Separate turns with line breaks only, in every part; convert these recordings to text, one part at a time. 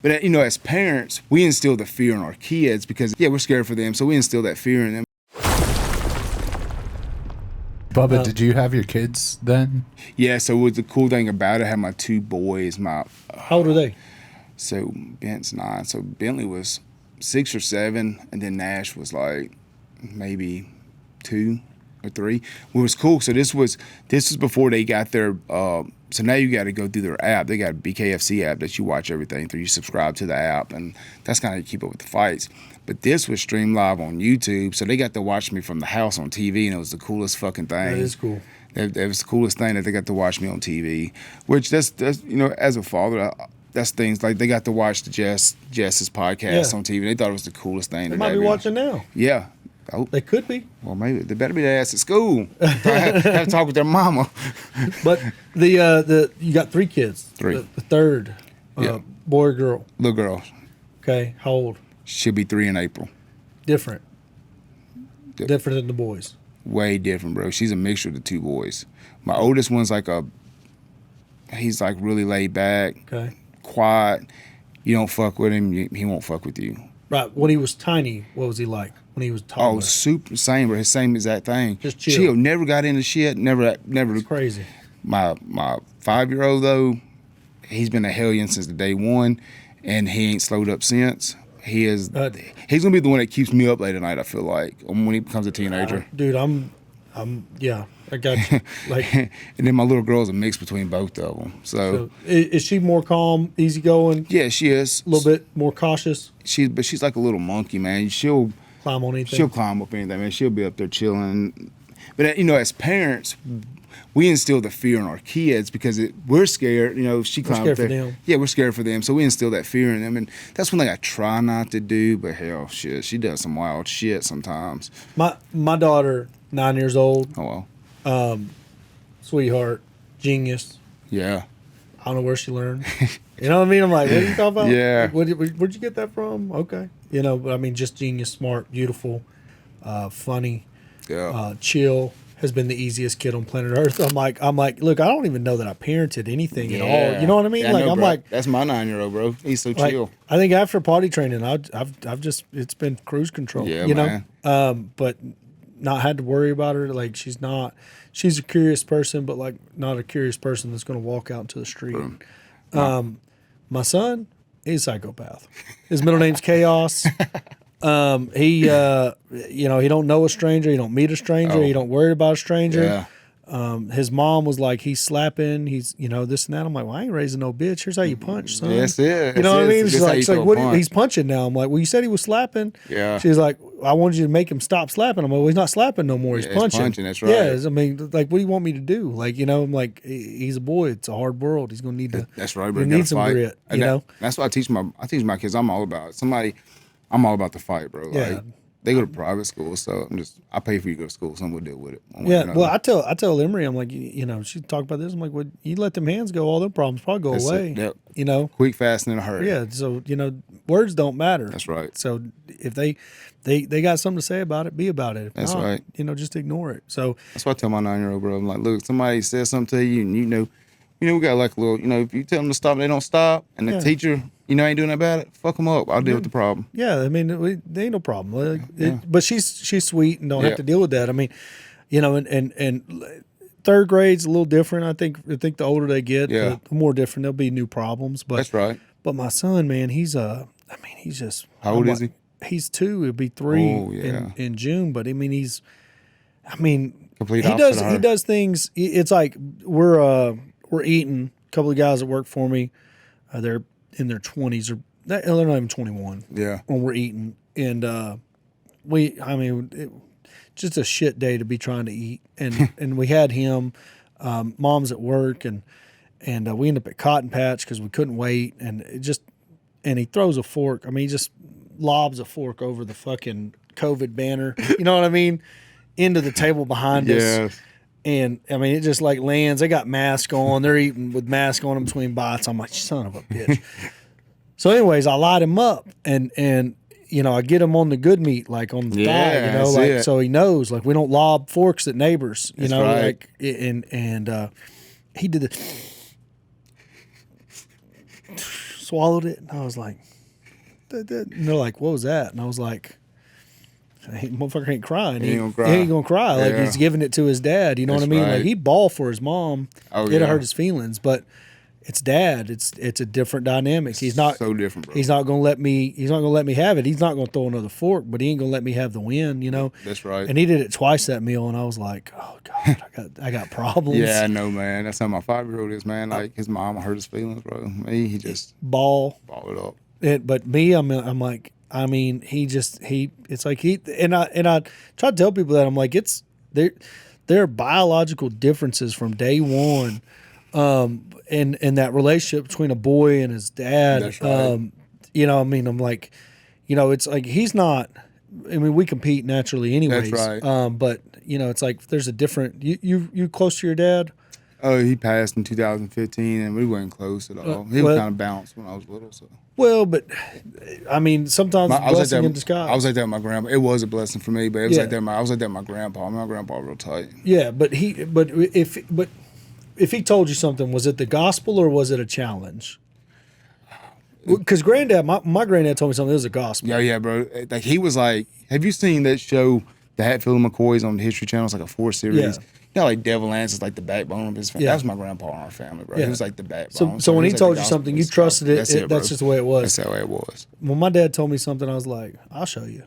But, you know, as parents, we instill the fear in our kids because, yeah, we're scared for them, so we instill that fear in them.
Bubba, did you have your kids then?
Yeah, so what the cool thing about it, I had my two boys.
How old are they?
So Bent's 9. So Bentley was 6 or 7, and then Nash was like maybe 2 or 3. What was cool, so this was before they got their so now you got to go through their app. They got a BKFC app that you watch everything through. You subscribe to the app, and that's kind of keep up with the fights. But this was streamed live on YouTube, so they got to watch me from the house on TV, and it was the coolest fucking thing.
That is cool.
It was the coolest thing that they got to watch me on TV, which that's you know, as a father, that's things like they got to watch the Jess's podcast on TV. They thought it was the coolest thing.
They might be watching now.
Yeah. Oh.
They could be.
Well, maybe they better be their ass at school. have to talk with their mama.
But the you got 3 kids.
3.
The third, boy or girl?
Little girl.
Okay. How old?
She'll be 3 in April.
Different than the boys.
Way different, bro. She's a mixture of the 2 boys. My oldest one's he's like really laid back, quiet. You don't fuck with him, he won't fuck with you.
Right. When he was tiny, what was he like? When he was taller?
Oh, super same, bro. His same exact thing.
Just chill.
Never got into shit. Never.
It's crazy.
My 5-year-old though, he's been a hellion since the day one, and he ain't slowed up since. He's gonna be the one that keeps me up late at night. I feel like when he becomes a teenager.
Dude, I got you. Like,
and then my little girl's a mix between both of them. So
is she more calm, easygoing?
Yeah, she is.
A little bit more cautious.
But she's like a little monkey, man. She'll
climb on anything.
She'll climb up anything, man. She'll be up there chilling. But you know, as parents, we instill the fear in our kids because we're scared. You know, if she climbs up there,
for them.
Yeah, we're scared for them. So we instill that fear in them, and that's one thing I try not to do. But hell, shit, she does some wild shit sometimes.
My daughter, 9 years old.
Oh well.
Sweetheart, genius.
Yeah.
I don't know where she learned. You know what I mean? I'm like, what are you talking about?
Yeah.
Where'd you get that from? Okay. You know, but I mean, just genius, smart, beautiful, funny, chill. Has been the easiest kid on planet Earth. I'm like, look, I don't even know that I parented anything at all. You know what I mean?
Yeah,
like,
no,
I'm
bro.
like,
that's my 9-year-old, bro. He's so chill.
I think after potty training, I've just it's been cruise control.
Yeah,
you
man.
know, but not had to worry about her. Like she's a curious person, but like not a curious person that's going to walk out into the street. My son, he's a psychopath. His middle name's Chaos. He don't know a stranger. He don't meet a stranger. He don't worry about a stranger.
Yeah.
His mom was like, he's slapping. He's, this and that. I'm like, well, I ain't raising no bitch. Here's how you punch, son.
Yes, yeah.
You know what I mean? She's like, what? He's punching now. I'm like, well, you said he was slapping.
Yeah.
She's like, I wanted you to make him stop slapping. I'm like, well, he's not slapping no more. He's punching.
He's punching. That's right.
Yeah. I mean, like, what do you want me to do? Like, I'm like, he's a boy. It's a hard world. He's gonna need to.
That's right, bro.
He needs some grit. You know.
That's what I teach my kids. I'm all about it. I'm all about the fight, bro.
Yeah.
Like, they go to private school, so I pay for you to go to school. Someone will deal with it.
Yeah, well, I tell Emery, I'm like, she talked about this. I'm like, well, you let them hands go, all their problems probably go away.
Yep. Quick, fast, and in a hurry.
Yeah, so words don't matter.
That's right.
So if they got something to say about it, be about it. If
that's
not,
right.
Just ignore it. So
that's what I tell my 9-year-old, bro. I'm like, look, somebody says something to you, and we got like a little, if you tell them to stop, they don't stop, and the teacher. Ain't doing about it. Fuck them up. I'll deal with the problem.
Yeah, I mean, there ain't no problem. But she's sweet and don't have to deal with that. I mean, and third grade's a little different. I think the older they get, the more different. There'll be new problems. But
that's right.
But my son, man, he's just.
How old is he?
He's 2. He'll be 3 in June. But
complete
he does things. It's like we're eating. A couple of guys that work for me, they're in their 20s or they're not even 21.
Yeah.
When we're eating, and just a shit day to be trying to eat, and we had him, mom's at work, and we ended up at Cotton Patch because we couldn't wait, and he throws a fork. I mean, he just lobs a fork over the fucking COVID banner. You know what I mean? Into the table behind us. And, I mean, it just, like, lands. They got masks on. They're eating with masks on in between bites. I'm like, son of a bitch. So, anyways, I light him up. And I get him on the good meat, like, on the thigh, so he knows. Like, we don't lob forks at neighbors,
That's right.
like, and he did the swallowed it. And I was like, and they're like, what was that? And I was like, hey, motherfucker ain't crying.
He ain't gonna cry.
He ain't gonna cry. Like
Yeah.
he's giving it to his dad. You know
That's
what I mean?
right.
Like he'd bawl for his mom.
Oh,
It'd
yeah.
hurt his feelings, but it's dad. It's a different dynamic. He's not
so different, bro.
He's not gonna let me. He's not gonna let me have it. He's not gonna throw another fork, but he ain't gonna let me have the win. You know.
That's right.
And he did it twice that meal, and I was like, oh God, I got problems.
Yeah, I know, man. That's how my 5-year-old is, man. Like his mom hurt his feelings, bro. Me, he just
ball
ball it up.
But me, I'm like, I mean, it's like and I try to tell people that I'm like, there are biological differences from day one, in that relationship between a boy and his dad.
That's right.
You know, I mean, I'm like, you know, it's like he's not. I mean, we compete naturally, anyways.
That's right.
But you know, it's like there's a different. You close to your dad?
Oh, he passed in 2015, and we weren't close at all. He was kind of bounced when I was little, so.
Well, but I mean, sometimes
I was
blessing in disguise.
I was like that with my grandpa. It was a blessing for me, but it was
Yeah.
like that. I was like that with my grandpa. My grandpa was real tight.
Yeah, but if he told you something, was it the gospel or was it a challenge? Because granddad, my granddad told me something. It was a gospel.
Yeah, bro. Like he was like, have you seen that show, The Hatfield and McCoys on the History Channel? It's like a 4 series.
Yeah.
You know, like Devil Lance is like the backbone of his family.
Yeah.
That was my grandpa in our family, bro.
Yeah.
He was like the backbone.
So when he
was like
told
the
you
gospel.
something, you
It's
trusted it.
gospel.
That's just the way it was.
That's the way it was.
When my dad told me something, I was like, I'll show you.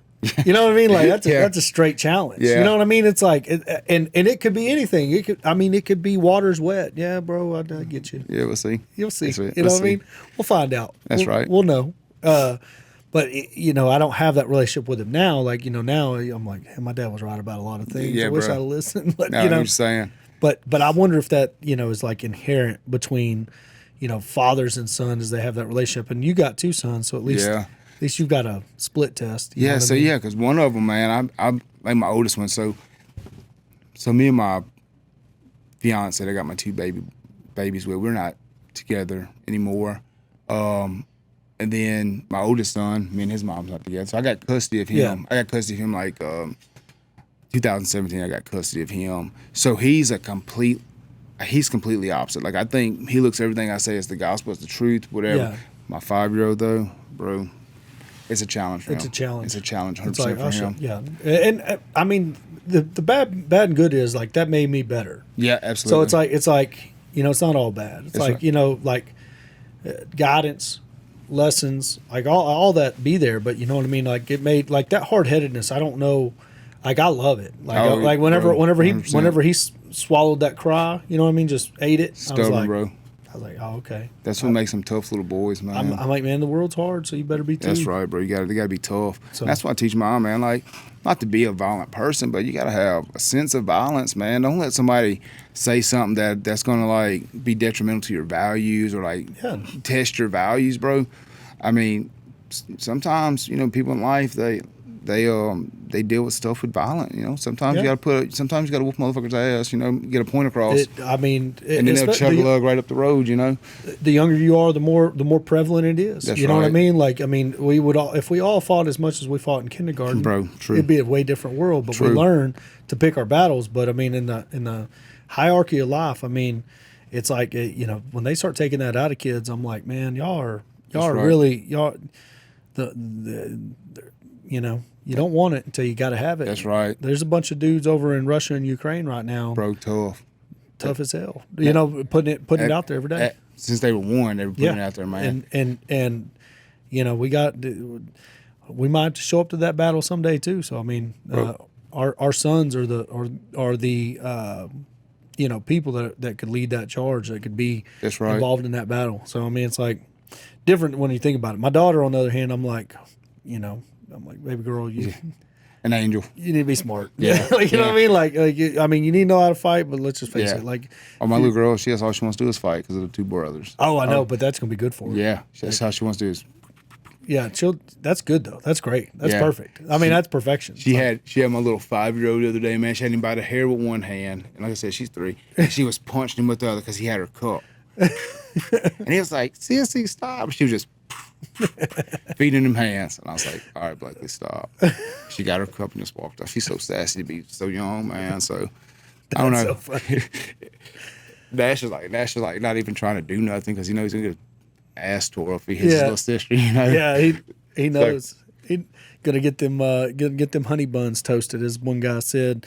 You know what I mean? Like that's
Yeah.
a straight challenge.
Yeah.
You know what I mean? It's like, and it could be anything. It could be water's wet. Yeah, bro, I get you.
Yeah, we'll see.
You'll see.
That's right.
You know
We'll
what I mean?
see.
We'll find out.
That's right.
We'll know. But you know, I don't have that relationship with him now. Like, you know, now I'm like, hey, my dad was right about a lot of things.
Yeah,
I wish
bro.
I'd listened. But
No,
you know,
I'm just saying.
but I wonder if that, you know, is like inherent between, you know, fathers and sons as they have that relationship. And you got 2 sons, so at least you've got a split test. You know
Yeah,
what I
so
mean?
yeah, because one of them, man, I like my oldest one. So me and my fiance, I got my 2 babies with. We're not together anymore. And then my oldest son, me and his mom's not together. So I got custody of him.
Yeah.
I got custody of him like 2017. I got custody of him. So he's completely opposite. Like I think he looks at everything I say as the gospel, as the truth, whatever.
Yeah.
My 5-year-old though, bro, it's a challenge for him.
It's a challenge.
It's a challenge, 100%
It's like,
for him.
yeah. And I mean, the bad and good is like that made me better.
Yeah, absolutely.
So it's like, you know, it's not all bad. It's
That's
like,
right.
you know, like guidance, lessons, like all that be there. But you know what I mean? Like it made like that hard headedness. I don't know. Like I love it. Like
Oh,
like whenever
bro,
whenever
100%.
he swallowed that cry, you know what I mean? Just ate it. I was
Stubborn,
like,
bro.
I was like, oh, okay.
That's what makes them tough little boys, man.
I'm like, man, the world's hard, so you better be too.
That's right, bro. They gotta be tough.
So-
That's why I teach mom, man. Like, not to be a violent person, but you gotta have a sense of violence, man. Don't let somebody say something that's gonna like be detrimental to your values or like test your values, bro. I mean, sometimes you know people in life they deal with stuff with violence. You know, sometimes you gotta whoop motherfuckers' ass. You know, get a point across.
And
and then they'll chug a lug right up the road, you know.
The younger you are, the more prevalent it is.
That's
you know what I
right.
mean? Like, I mean, we would all, if we all fought as much as we fought in kindergarten,
Bro, true.
it'd be a way different world. But we
True.
learn to pick our battles. But I mean, in the hierarchy of life, I mean, it's like you know, when they start taking that out of kids, I'm like, man, y'all are
right.
really the you know. You don't want it until you got to have it.
That's right.
There's a bunch of dudes over in Russia and Ukraine right now,
Bro, tough.
tough as hell. You know, putting it out there every day.
Since they were born, they were putting it out there, man.
And you know, we might have to show up to that battle someday too. So I mean, our sons are the you know, people that could lead that charge, that could be
That's right.
involved in that battle. So I mean, it's like different when you think about it. My daughter, on the other hand, I'm like, baby girl, you
An angel.
need to be smart.
Yeah.
Like, you know what I mean? Like I mean, you need to know how to fight, but let's just face
Yeah.
it. Like,
Oh, my little girl, that's all she wants to do is fight because of the 2 brothers.
oh, I know, but that's gonna be good for her.
Yeah, that's how she wants to do is.
Yeah, that's good though. That's great. That's
Yeah.
perfect. I mean, that's perfection.
She had my little 5-year-old the other day, man. She had him by the hair with one hand, and like I said, she's 3. And she was punching him with the other because he had her cup. And he was like, "Sissy, stop!" She was just feeding him hands, and I was like, "All right, Blakely, stop." She got her cup and just walked off. She's so sassy to be so young, man. So I don't know.
So funny.
Dash is like not even trying to do nothing because he knows he's gonna get ass tore if he hits his
Yeah.
little sister. You know.
Yeah, he knows. He gonna get them honey buns toasted, as one guy said.